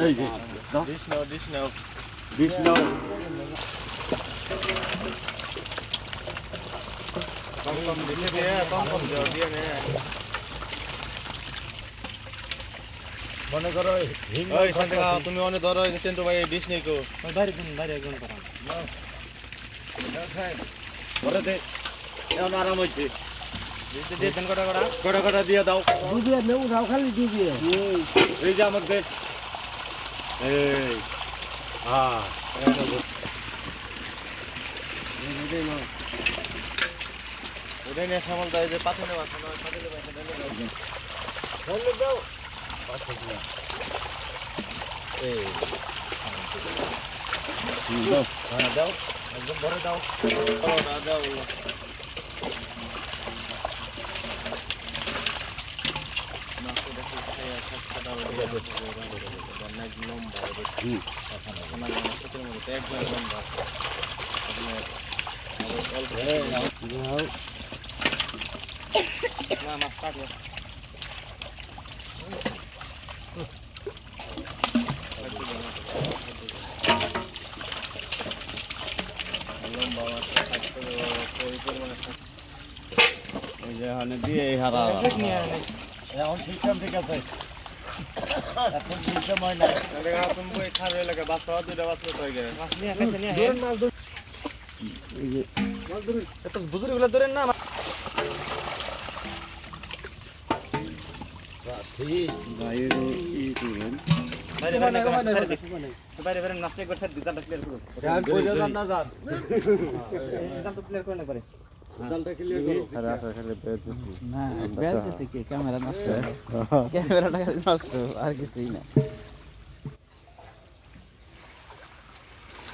এই যে ডিশ নাও বিষ নাও কম দিতে দে কম দিয়ে নে মনে করো হিং ওই এখান থেকে তুমি অনেক ধরো এই টেন্টু ভাই ডিশ নেই কো বাইরে একজন করাম পরে দে এখন আরাম হচ্ছে দিয়ে দেন কটা কটা দিয়ে দাও দুধে নেউ রাও খালি দুধে এই যে আমাকে এই হ্যাঁ ওটাই নিয়ে সামাল দাও যে পাথরে মাথা না পাথরে মাথা দাও এই দাও হ্যাঁ দাও একদম ভরে দাও দাও এই যে হানে দিয়ে এই হারা এখন সিস্টেম ঠিক আছে এখন সিস্টেম হয় না তুমি খাবে লাগে বাচ্চা দুইটা বাচ্চা হয়ে গেছে মাছ নিয়ে খাইছে নিয়ে এই যে এত বুজুর্গগুলা ধরেন না বাইরে ই করবেন বাইরে নাস্তা একবার স্যার দিদালটা ক্লিয়ার করুন ধ্যান করে যান না যান দিদালটা ক্লিয়ার করে না পারে জালটা ক্লিয়ার করো আরে আসলে খালি পেট না বেলছে থেকে ক্যামেরা নষ্ট ক্যামেরাটা খালি নষ্ট আর কিছুই না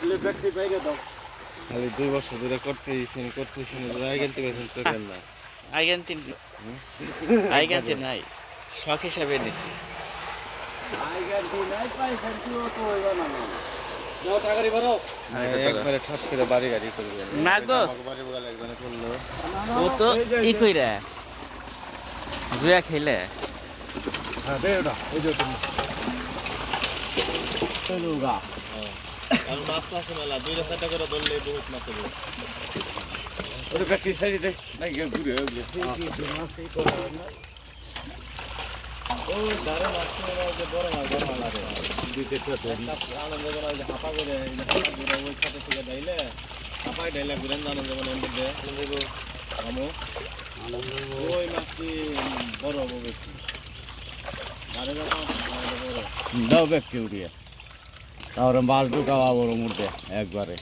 le ব্যাটারি বাইরে দাও খালি 2 বছর ধরে করতেছেন আইগেন থেকে তো কেন না আইগান্তি নাই শখ হিসাবে নিছি আইগার দি নাই পয়সা দিও তো হইবা না দাও টাকারি ভরো একবারে ঠাস করে বাড়ি গাড়ি করবেন না গো বাড়ি বগা একজনে করলো ও তো ই কইরা জুয়া খেলে হ্যাঁ দে ওটা এই যে তুমি চলুগা আর মাছ আছে মেলা 2 টাকা করে ধরলে বহুত মাছ হবে ওরে ব্যাটারি সাইডে দে নাই গে ঘুরে গেল ও দারে মাছ মেলা যে বড় মাছ লাগে দিতে কত আনন্দ করে যে হাপা করে এই হাপা করে ওই খাতে থেকে ডাইলে হাপাই ডাইলে ঘুরেন আনন্দ করে এমনি আনন্দ আমো ওই মাছটি বড় হবে বেশি দারে বড় দাও ব্যাটারি উড়িয়ে তাহলে মাছ ঢুকাওয়া বড় মুড়তে একবারে